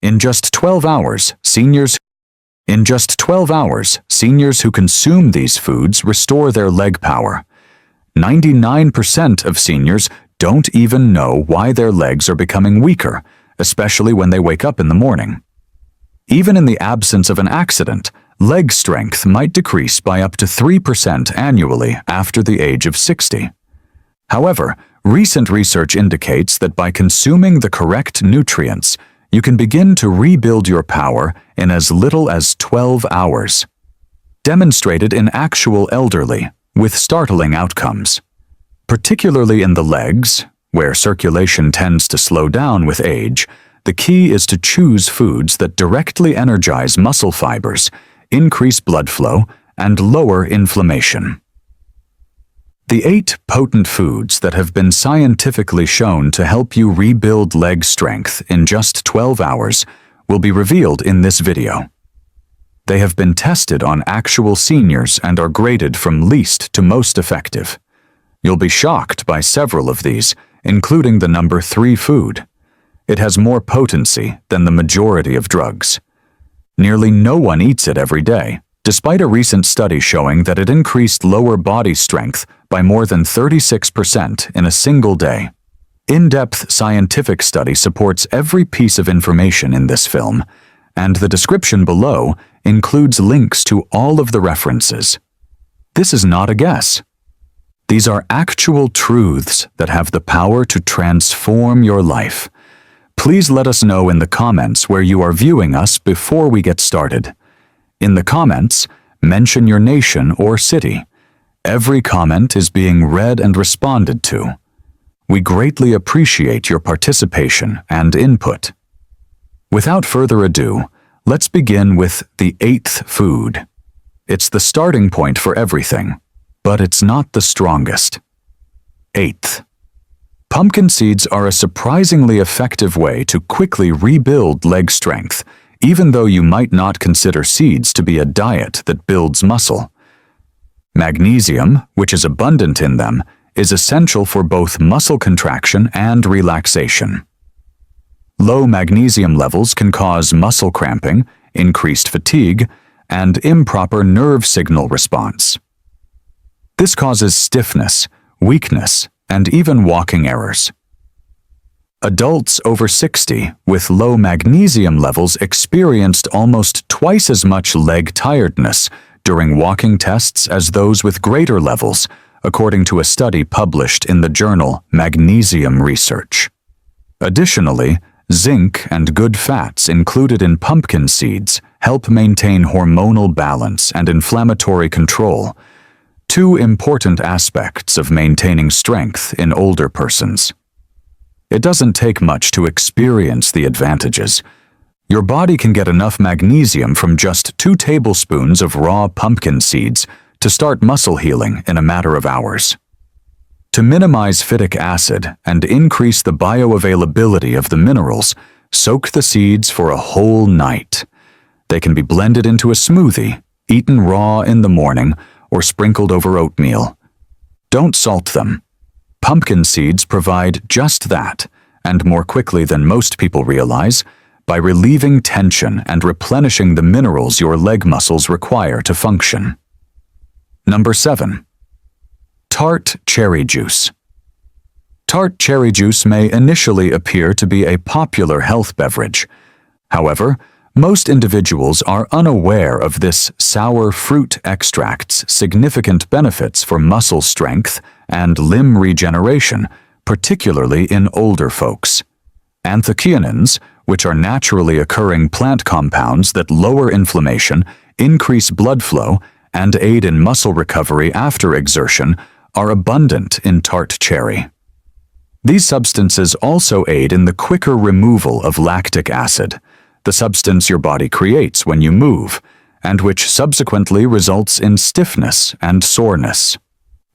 In just 12 hours, seniors who consume these foods restore their leg power. 99% of seniors don't even know why their legs are becoming weaker, especially when they wake up in the morning. Even in the absence of an accident, leg strength might decrease by up to 3% annually after the age of 60. However, recent research indicates that by consuming the correct nutrients, you can begin to rebuild your power in as little as 12 hours. Demonstrated in actual elderly, with startling outcomes. Particularly in the legs, where circulation tends to slow down with age, the key is to choose foods that directly energize muscle fibers, increase blood flow, and lower inflammation. The 8 potent foods that have been scientifically shown to help you rebuild leg strength in just 12 hours will be revealed in this video. They have been tested on actual seniors and are graded from least to most effective. You'll be shocked by several of these, including the number 3 food. It has more potency than the majority of drugs. Nearly no one eats it every day, despite a recent study showing that it increased lower body strength by more than 36% in a single day. In-depth scientific study supports every piece of information in this film, and the description below includes links to all of the references. This is not a guess. These are actual truths that have the power to transform your life. Please let us know in the comments where you are viewing us before we get started. In the comments, mention your nation or city. Every comment is being read and responded to. We greatly appreciate your participation and input. Without further ado, let's begin with the 8th food. It's the starting point for everything, but it's not the strongest. 8th. Pumpkin seeds are a surprisingly effective way to quickly rebuild leg strength, even though you might not consider seeds to be a diet that builds muscle. Magnesium, which is abundant in them, is essential for both muscle contraction and relaxation. Low magnesium levels can cause muscle cramping, increased fatigue, and improper nerve signal response. This causes stiffness, weakness, and even walking errors. Adults over 60 with low magnesium levels experienced almost twice as much leg tiredness during walking tests as those with greater levels, according to a study published in the journal Magnesium Research. Additionally, zinc and good fats included in pumpkin seeds help maintain hormonal balance and inflammatory control, 2 important aspects of maintaining strength in older persons. It doesn't take much to experience the advantages. Your body can get enough magnesium from just 2 tablespoons of raw pumpkin seeds to start muscle healing in a matter of hours. To minimize phytic acid and increase the bioavailability of the minerals, soak the seeds for a whole night. They can be blended into a smoothie, eaten raw in the morning, or sprinkled over oatmeal. Don't salt them. Pumpkin seeds provide just that, and more quickly than most people realize, by relieving tension and replenishing the minerals your leg muscles require to function. Number 7. Tart cherry juice. Tart cherry juice may initially appear to be a popular health beverage. However, most individuals are unaware of this sour fruit extract's significant benefits for muscle strength and limb regeneration, particularly in older folks. Anthocyanins, which are naturally occurring plant compounds that lower inflammation, increase blood flow, and aid in muscle recovery after exertion, are abundant in tart cherry. These substances also aid in the quicker removal of lactic acid, the substance your body creates when you move, and which subsequently results in stiffness and soreness.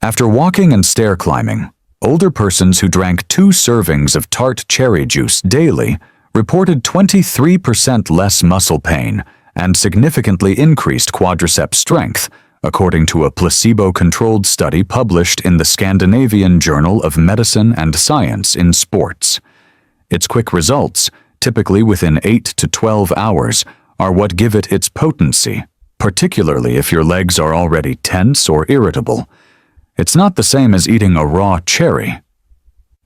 After walking and stair climbing, older persons who drank 2 servings of tart cherry juice daily reported 23% less muscle pain and significantly increased quadricep strength, according to a placebo-controlled study published in the Scandinavian Journal of Medicine and Science in Sports. Its quick results, typically within 8 to 12 hours, are what give it its potency, particularly if your legs are already tense or irritable. It's not the same as eating a raw cherry.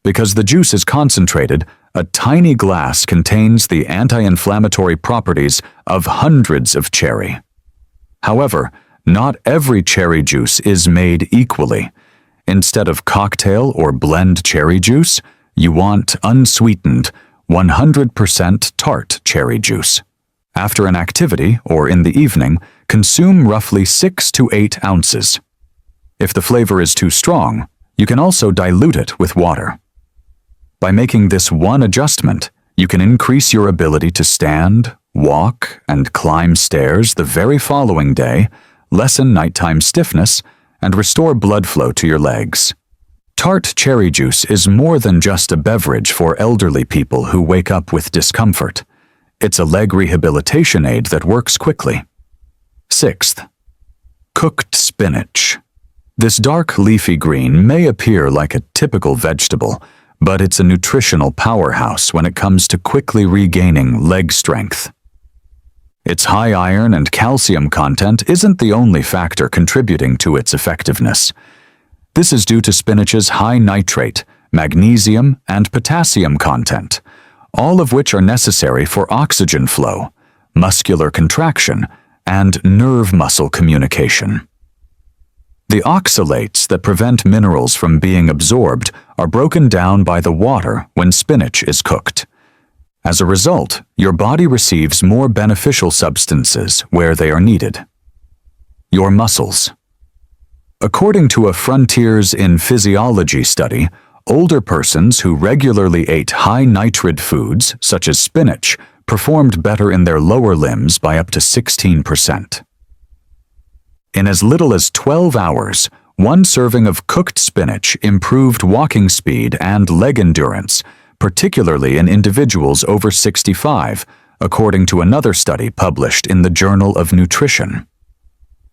Because the juice is concentrated, a tiny glass contains the anti-inflammatory properties of hundreds of cherry. However, not every cherry juice is made equally. Instead of cocktail or blend cherry juice, you want unsweetened, 100% tart cherry juice. After an activity or in the evening, consume roughly 6 to 8 ounces. If the flavor is too strong, you can also dilute it with water. By making this one adjustment, you can increase your ability to stand, walk, and climb stairs the very following day, lessen nighttime stiffness, and restore blood flow to your legs. Tart cherry juice is more than just a beverage for elderly people who wake up with discomfort. It's a leg rehabilitation aid that works quickly. 6th, cooked spinach. This dark leafy green may appear like a typical vegetable, but it's a nutritional powerhouse when it comes to quickly regaining leg strength. Its high iron and calcium content isn't the only factor contributing to its effectiveness. This is due to spinach's high nitrate, magnesium, and potassium content, all of which are necessary for oxygen flow, muscular contraction, and nerve muscle communication. The oxalates that prevent minerals from being absorbed are broken down by the water when spinach is cooked. As a result, your body receives more beneficial substances where they are needed. Your muscles. According to a Frontiers in Physiology study, older persons who regularly ate high nitrate foods, such as spinach, performed better in their lower limbs by up to 16%. In as little as 12 hours, one serving of cooked spinach improved walking speed and leg endurance, particularly in individuals over 65, according to another study published in the Journal of Nutrition.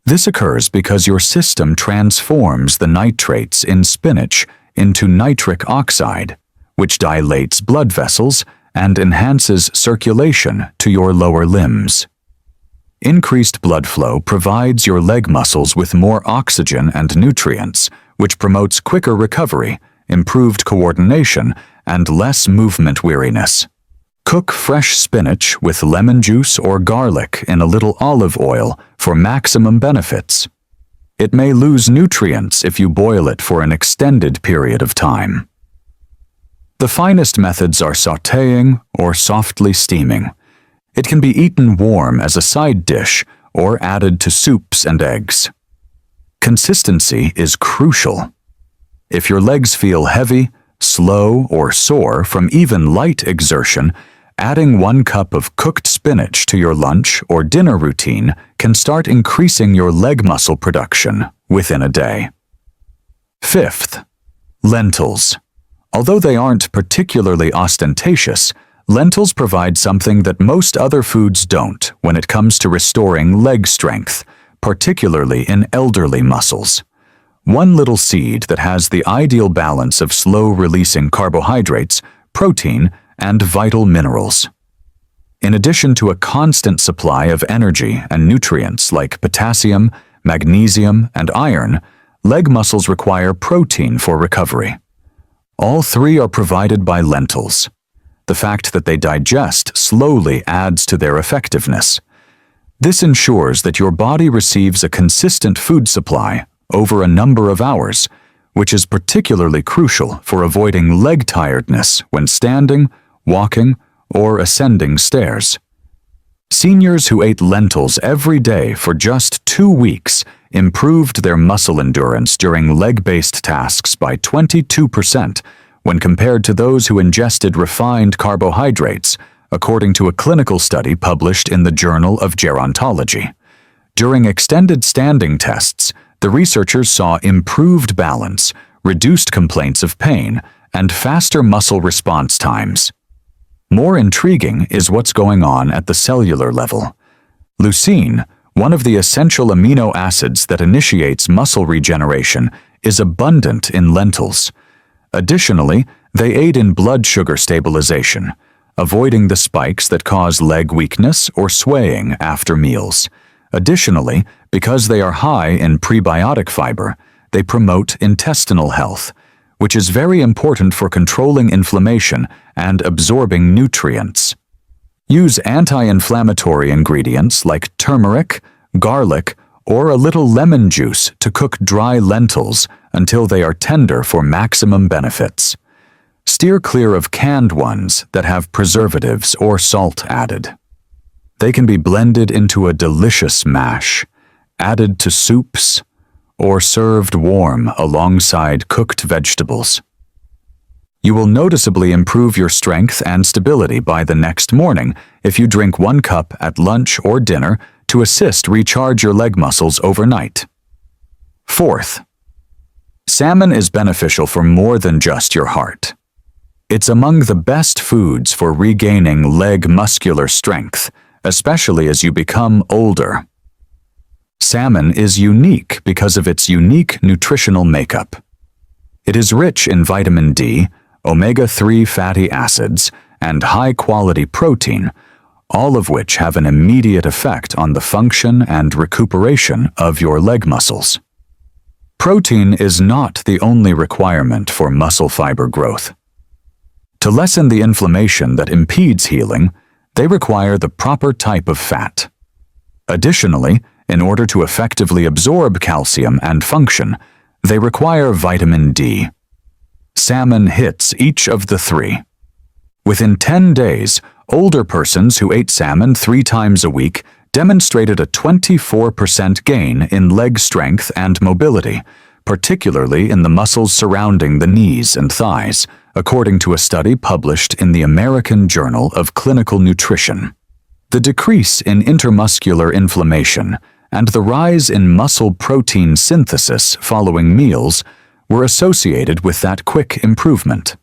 This occurs because your system transforms the nitrates in spinach into nitric oxide, which dilates blood vessels and enhances circulation to your lower limbs. Increased blood flow provides your leg muscles with more oxygen and nutrients, which promotes quicker recovery, improved coordination, and less movement weariness. Cook fresh spinach with lemon juice or garlic in a little olive oil for maximum benefits. It may lose nutrients if you boil it for an extended period of time. The finest methods are sautéing or softly steaming. It can be eaten warm as a side dish or added to soups and eggs. Consistency is crucial. If your legs feel heavy, slow, or sore from even light exertion, adding 1 cup of cooked spinach to your lunch or dinner routine can start increasing your leg muscle production within a day. 5th, lentils. Although they aren't particularly ostentatious, lentils provide something that most other foods don't when it comes to restoring leg strength, particularly in elderly muscles. One little seed that has the ideal balance of slow-releasing carbohydrates, protein, and vital minerals. In addition to a constant supply of energy and nutrients like potassium, magnesium, and iron, leg muscles require protein for recovery. All 3 are provided by lentils. The fact that they digest slowly adds to their effectiveness. This ensures that your body receives a consistent food supply over a number of hours, which is particularly crucial for avoiding leg tiredness when standing, walking, or ascending stairs. Seniors who ate lentils every day for just 2 weeks improved their muscle endurance during leg-based tasks by 22%, when compared to those who ingested refined carbohydrates, according to a clinical study published in the Journal of Gerontology. During extended standing tests, the researchers saw improved balance, reduced complaints of pain, and faster muscle response times. More intriguing is what's going on at the cellular level. Leucine, one of the essential amino acids that initiates muscle regeneration, is abundant in lentils. Additionally, they aid in blood sugar stabilization, avoiding the spikes that cause leg weakness or swaying after meals. Additionally, because they are high in prebiotic fiber, they promote intestinal health, which is very important for controlling inflammation and absorbing nutrients. Use anti-inflammatory ingredients like turmeric, garlic, or a little lemon juice to cook dry lentils until they are tender for maximum benefits. Steer clear of canned ones that have preservatives or salt added. They can be blended into a delicious mash, added to soups, or served warm alongside cooked vegetables. You will noticeably improve your strength and stability by the next morning if you drink 1 cup at lunch or dinner to assist recharge your leg muscles overnight. Fourth, salmon is beneficial for more than just your heart. It's among the best foods for regaining leg muscular strength, especially as you become older. Salmon is unique because of its unique nutritional makeup. It is rich in vitamin D, omega-3 fatty acids, and high-quality protein, all of which have an immediate effect on the function and recuperation of your leg muscles. Protein is not the only requirement for muscle fiber growth. To lessen the inflammation that impedes healing, they require the proper type of fat. Additionally, in order to effectively absorb calcium and function, they require vitamin D. Salmon hits each of the 3. Within 10 days, older persons who ate salmon 3 times a week demonstrated a 24% gain in leg strength and mobility, particularly in the muscles surrounding the knees and thighs, according to a study published in the American Journal of Clinical Nutrition. The decrease in intermuscular inflammation and the rise in muscle protein synthesis following meals were associated with that quick improvement.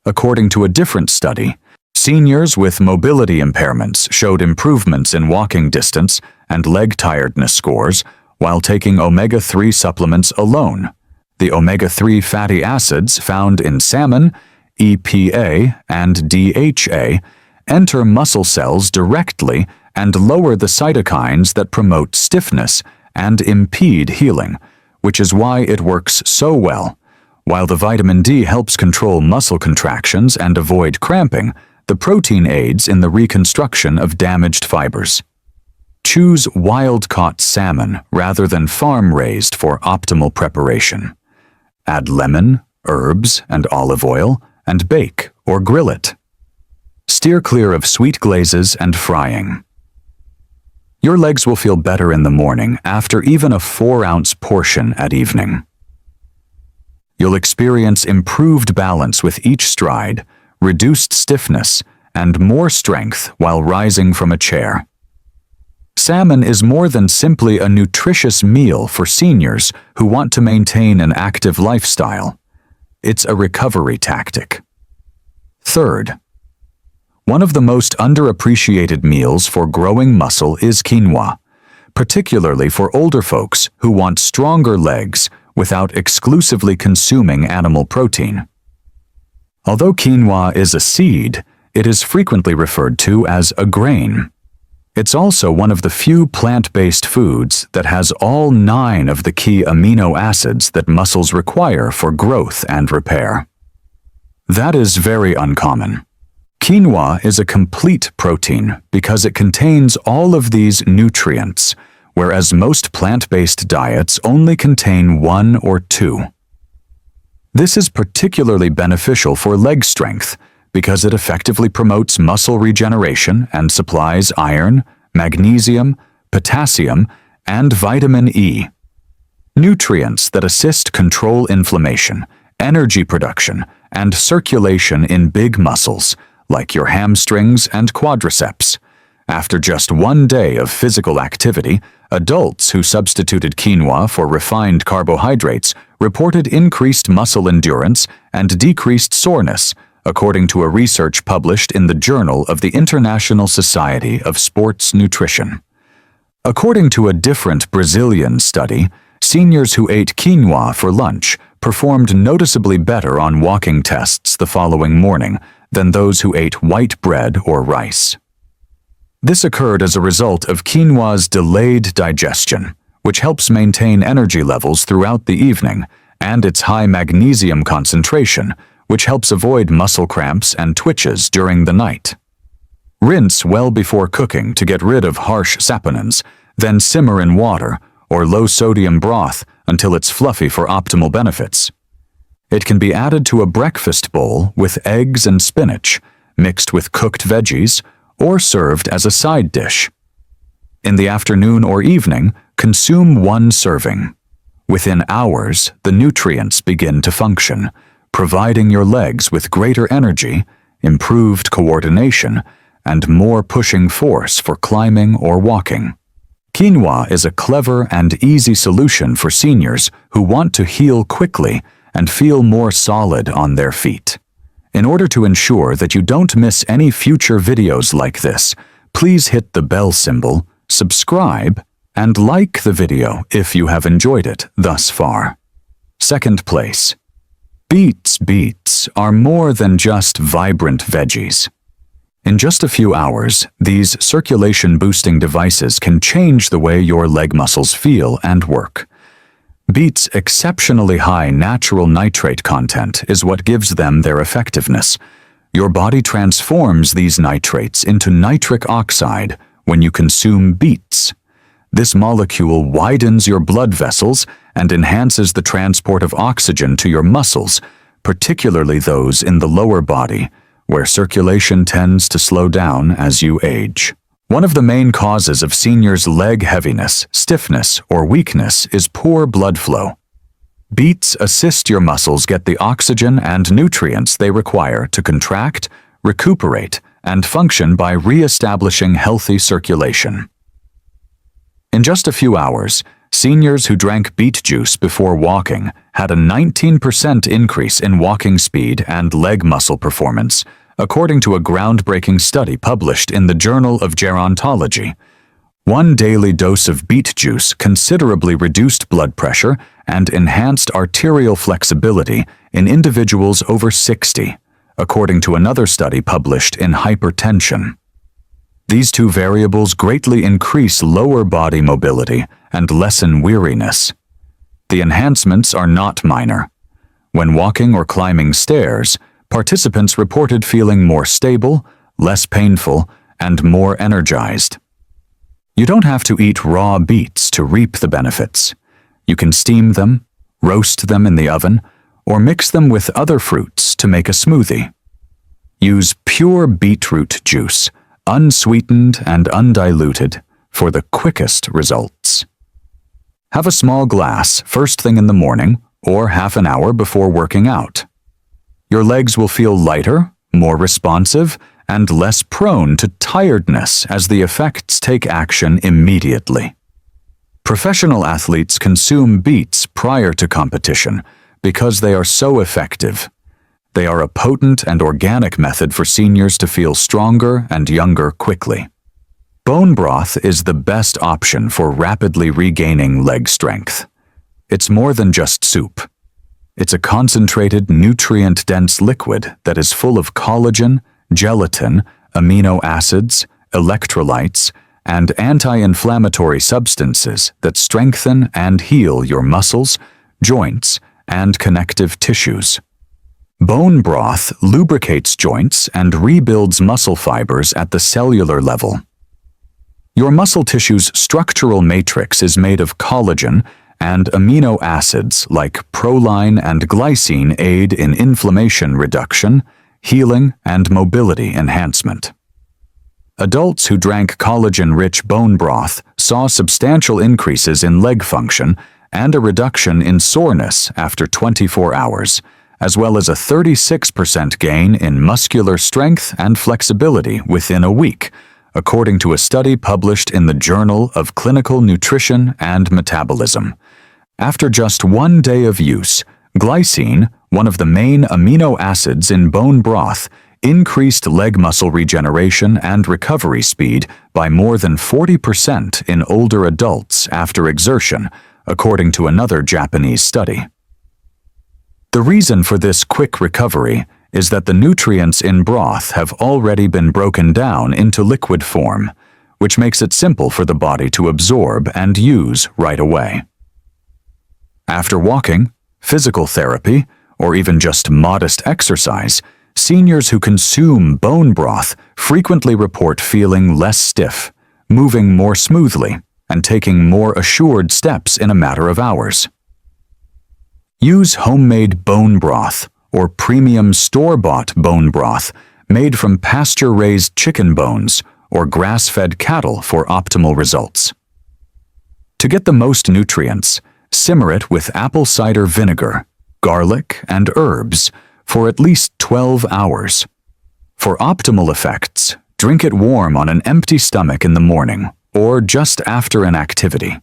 According to a different study, seniors with mobility impairments showed improvements in walking distance and leg tiredness scores while taking omega-3 supplements alone. The omega-3 fatty acids found in salmon, EPA, and DHA enter muscle cells directly and lower the cytokines that promote stiffness and impede healing, which is why it works so well. While the vitamin D helps control muscle contractions and avoid cramping, the protein aids in the reconstruction of damaged fibers. Choose wild-caught salmon rather than farm-raised for optimal preparation. Add lemon, herbs, and olive oil, and bake or grill it. Steer clear of sweet glazes and frying. Your legs will feel better in the morning after even a 4-ounce portion at evening. You'll experience improved balance with each stride, reduced stiffness, and more strength while rising from a chair. Salmon is more than simply a nutritious meal for seniors who want to maintain an active lifestyle. It's a recovery tactic. Third, one of the most underappreciated meals for growing muscle is quinoa, particularly for older folks who want stronger legs without exclusively consuming animal protein. Although quinoa is a seed, it is frequently referred to as a grain. It's also one of the few plant-based foods that has all 9 of the key amino acids that muscles require for growth and repair. That is very uncommon. Quinoa is a complete protein because it contains all of these nutrients, whereas most plant-based diets only contain 1 or 2. This is particularly beneficial for leg strength because it effectively promotes muscle regeneration and supplies iron, magnesium, potassium, and vitamin E. Nutrients that assist control inflammation, energy production, and circulation in big muscles, like your hamstrings and quadriceps. After just 1 day of physical activity, adults who substituted quinoa for refined carbohydrates reported increased muscle endurance and decreased soreness, according to a research published in the Journal of the International Society of Sports Nutrition. According to a different Brazilian study, seniors who ate quinoa for lunch performed noticeably better on walking tests the following morning than those who ate white bread or rice. This occurred as a result of quinoa's delayed digestion, which helps maintain energy levels throughout the evening, and its high magnesium concentration, which helps avoid muscle cramps and twitches during the night. Rinse well before cooking to get rid of harsh saponins, then simmer in water or low-sodium broth until it's fluffy for optimal benefits. It can be added to a breakfast bowl with eggs and spinach, mixed with cooked veggies, or served as a side dish. In the afternoon or evening, consume 1 serving. Within hours, the nutrients begin to function, providing your legs with greater energy, improved coordination, and more pushing force for climbing or walking. Quinoa is a clever and easy solution for seniors who want to heal quickly and feel more solid on their feet. In order to ensure that you don't miss any future videos like this, please hit the bell symbol, subscribe, and like the video if you have enjoyed it thus far. Second place. Beets are more than just vibrant veggies. In just a few hours, these circulation-boosting devices can change the way your leg muscles feel and work. Beets' exceptionally high natural nitrate content is what gives them their effectiveness. Your body transforms these nitrates into nitric oxide when you consume beets. This molecule widens your blood vessels and enhances the transport of oxygen to your muscles, particularly those in the lower body, where circulation tends to slow down as you age. One of the main causes of seniors' leg heaviness, stiffness, or weakness is poor blood flow. Beets assist your muscles get the oxygen and nutrients they require to contract, recuperate, and function by re-establishing healthy circulation. In just a few hours, seniors who drank beet juice before walking had a 19% increase in walking speed and leg muscle performance, according to a groundbreaking study published in the Journal of Gerontology. 1 daily dose of beet juice considerably reduced blood pressure and enhanced arterial flexibility in individuals over 60, according to another study published in Hypertension. These 2 variables greatly increase lower body mobility and lessen weariness. The enhancements are not minor. When walking or climbing stairs, participants reported feeling more stable, less painful, and more energized. You don't have to eat raw beets to reap the benefits. You can steam them, roast them in the oven, or mix them with other fruits to make a smoothie. Use pure beetroot juice, unsweetened and undiluted, for the quickest results. Have a small glass first thing in the morning or half an hour before working out. Your legs will feel lighter, more responsive, and less prone to tiredness as the effects take action immediately. Professional athletes consume beets prior to competition because they are so effective. They are a potent and organic method for seniors to feel stronger and younger quickly. Bone broth is the best option for rapidly regaining leg strength. It's more than just soup. It's a concentrated, nutrient-dense liquid that is full of collagen, gelatin, amino acids, electrolytes, and anti-inflammatory substances that strengthen and heal your muscles, joints, and connective tissues. Bone broth lubricates joints and rebuilds muscle fibers at the cellular level. Your muscle tissue's structural matrix is made of collagen, and amino acids like proline and glycine aid in inflammation reduction, healing, and mobility enhancement. Adults who drank collagen-rich bone broth saw substantial increases in leg function and a reduction in soreness after 24 hours, as well as a 36% gain in muscular strength and flexibility within a week, according to a study published in the Journal of Clinical Nutrition and Metabolism. After just 1 day of use, glycine, one of the main amino acids in bone broth, increased leg muscle regeneration and recovery speed by more than 40% in older adults after exertion, according to another Japanese study. The reason for this quick recovery is that the nutrients in broth have already been broken down into liquid form, which makes it simple for the body to absorb and use right away. After walking, physical therapy, or even just modest exercise, seniors who consume bone broth frequently report feeling less stiff, moving more smoothly, and taking more assured steps in a matter of hours. Use homemade bone broth or premium store-bought bone broth made from pasture-raised chicken bones or grass-fed cattle for optimal results. To get the most nutrients, simmer it with apple cider vinegar, garlic, and herbs for at least 12 hours. For optimal effects, drink it warm on an empty stomach in the morning or just after an activity.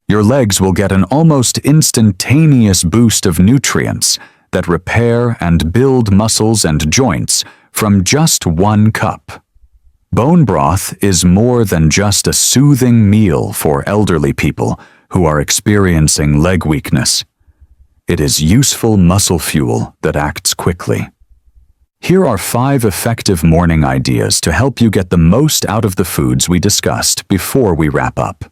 Your legs will get an almost instantaneous boost of nutrients that repair and build muscles and joints from just 1 cup. Bone broth is more than just a soothing meal for elderly people who are experiencing leg weakness. It is useful muscle fuel that acts quickly. Here are 5 effective morning ideas to help you get the most out of the foods we discussed before we wrap up.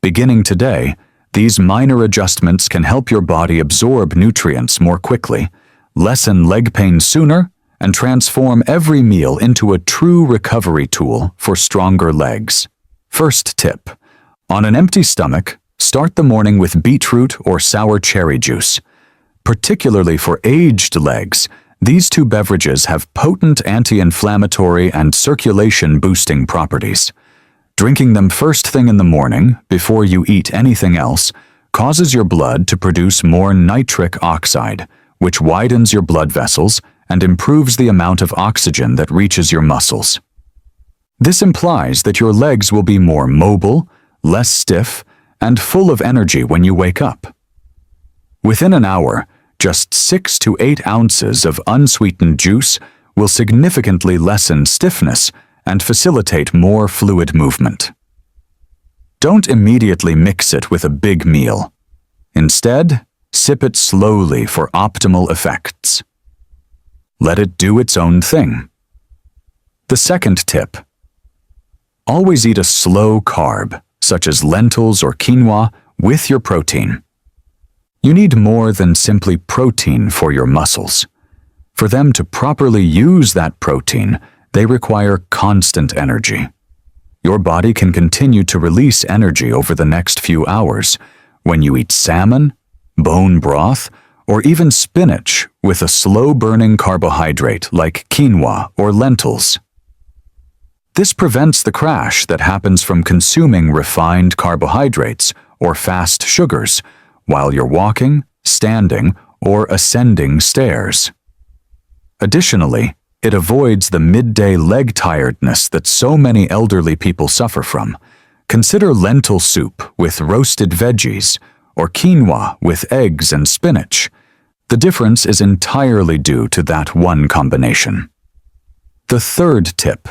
Beginning today, these minor adjustments can help your body absorb nutrients more quickly, lessen leg pain sooner, and transform every meal into a true recovery tool for stronger legs. First tip: on an empty stomach, start the morning with beetroot or sour cherry juice. Particularly for aged legs, these 2 beverages have potent anti-inflammatory and circulation-boosting properties. Drinking them first thing in the morning, before you eat anything else, causes your blood to produce more nitric oxide, which widens your blood vessels and improves the amount of oxygen that reaches your muscles. This implies that your legs will be more mobile, less stiff, and full of energy when you wake up. Within an hour, just 6 to 8 ounces of unsweetened juice will significantly lessen stiffness and facilitate more fluid movement. Don't immediately mix it with a big meal. Instead, sip it slowly for optimal effects. Let it do its own thing. The second tip: always eat a slow carb, such as lentils or quinoa, with your protein. You need more than simply protein for your muscles. For them to properly use that protein, they require constant energy. Your body can continue to release energy over the next few hours when you eat salmon, bone broth, or even spinach with a slow-burning carbohydrate like quinoa or lentils. This prevents the crash that happens from consuming refined carbohydrates or fast sugars while you're walking, standing, or ascending stairs. Additionally, it avoids the midday leg tiredness that so many elderly people suffer from. Consider lentil soup with roasted veggies or quinoa with eggs and spinach. The difference is entirely due to that one combination. The third tip: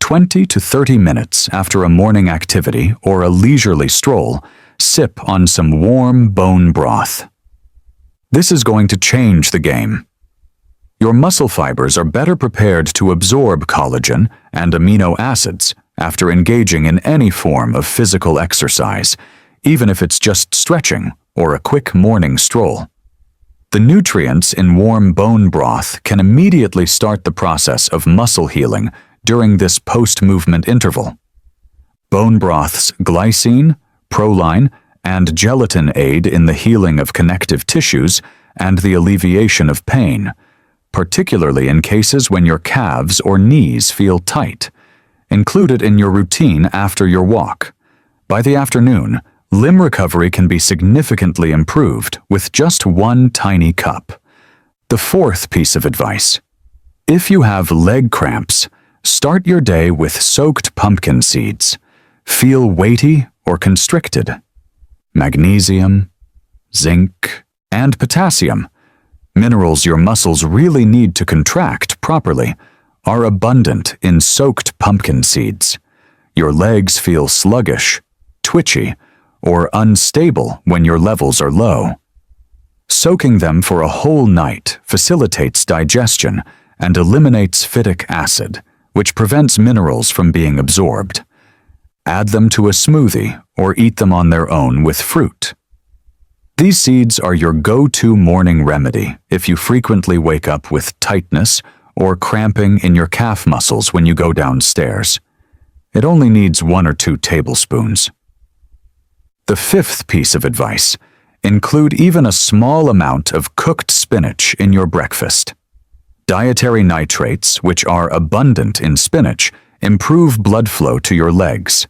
20 to 30 minutes after a morning activity or a leisurely stroll, sip on some warm bone broth. This is going to change the game. Your muscle fibers are better prepared to absorb collagen and amino acids after engaging in any form of physical exercise, even if it's just stretching or a quick morning stroll. The nutrients in warm bone broth can immediately start the process of muscle healing during this post-movement interval. Bone broth's glycine, proline, and gelatin aid in the healing of connective tissues and the alleviation of pain, particularly in cases when your calves or knees feel tight. Include it in your routine after your walk. By the afternoon, limb recovery can be significantly improved with just 1 tiny cup. The fourth piece of advice: if you have leg cramps, start your day with soaked pumpkin seeds. Feel weighty or constricted? Magnesium, zinc, and potassium, minerals your muscles really need to contract properly, are abundant in soaked pumpkin seeds. Your legs feel sluggish, twitchy, or unstable when your levels are low. Soaking them for a whole night facilitates digestion and eliminates phytic acid, which prevents minerals from being absorbed. Add them to a smoothie or eat them on their own with fruit. These seeds are your go-to morning remedy if you frequently wake up with tightness or cramping in your calf muscles when you go downstairs. It only needs 1 or 2 tablespoons. The 5th piece of advice: include even a small amount of cooked spinach in your breakfast. Dietary nitrates, which are abundant in spinach, improve blood flow to your legs.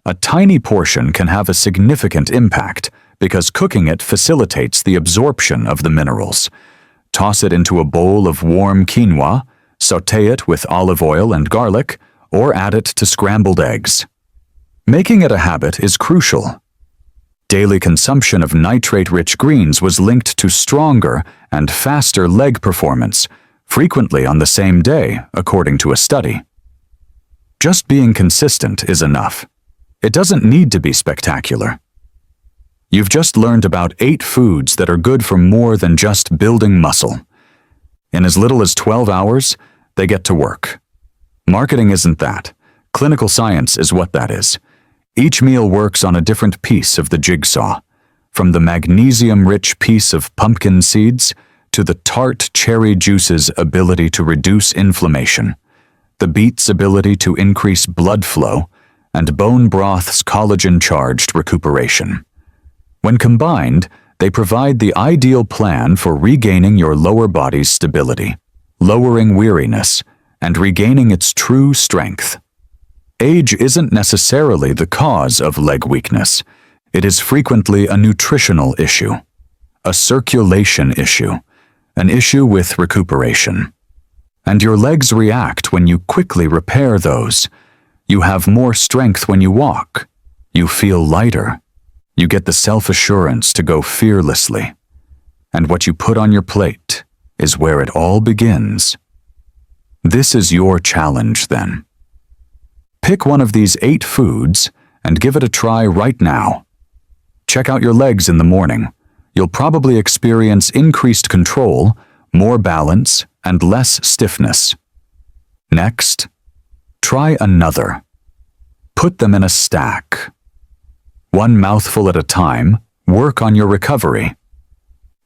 A tiny portion can have a significant impact because cooking it facilitates the absorption of the minerals. Toss it into a bowl of warm quinoa, sauté it with olive oil and garlic, or add it to scrambled eggs. Making it a habit is crucial. Daily consumption of nitrate-rich greens was linked to stronger and faster leg performance, frequently on the same day, according to a study. Just being consistent is enough. It doesn't need to be spectacular. You've just learned about 8 foods that are good for more than just building muscle. In as little as 12 hours, they get to work. Marketing isn't that. Clinical science is what that is. Each meal works on a different piece of the jigsaw, from the magnesium-rich piece of pumpkin seeds to the tart cherry juice's ability to reduce inflammation, the beet's ability to increase blood flow, and bone broth's collagen-charged recuperation. When combined, they provide the ideal plan for regaining your lower body's stability, lowering weariness, and regaining its true strength. Age isn't necessarily the cause of leg weakness. It is frequently a nutritional issue, a circulation issue, an issue with recuperation. And your legs react when you quickly repair those. You have more strength when you walk. You feel lighter. You get the self-assurance to go fearlessly. And what you put on your plate is where it all begins. This is your challenge, then. Pick one of these 8 foods and give it a try right now. Check out your legs in the morning. You'll probably experience increased control, more balance, and less stiffness. Next, try another. Put them in a stack. One mouthful at a time, work on your recovery.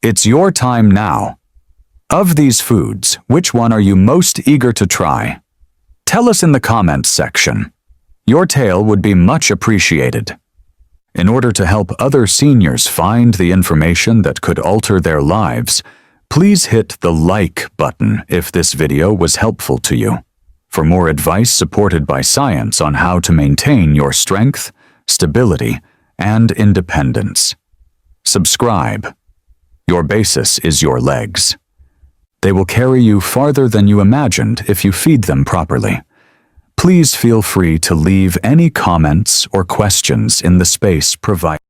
It's your time now. Of these foods, which one are you most eager to try? Tell us in the comments section. Your tale would be much appreciated. In order to help other seniors find the information that could alter their lives, please hit the like button if this video was helpful to you. For more advice supported by science on how to maintain your strength, stability, and independence, subscribe. Your basis is your legs. They will carry you farther than you imagined if you feed them properly. Please feel free to leave any comments or questions in the space provided.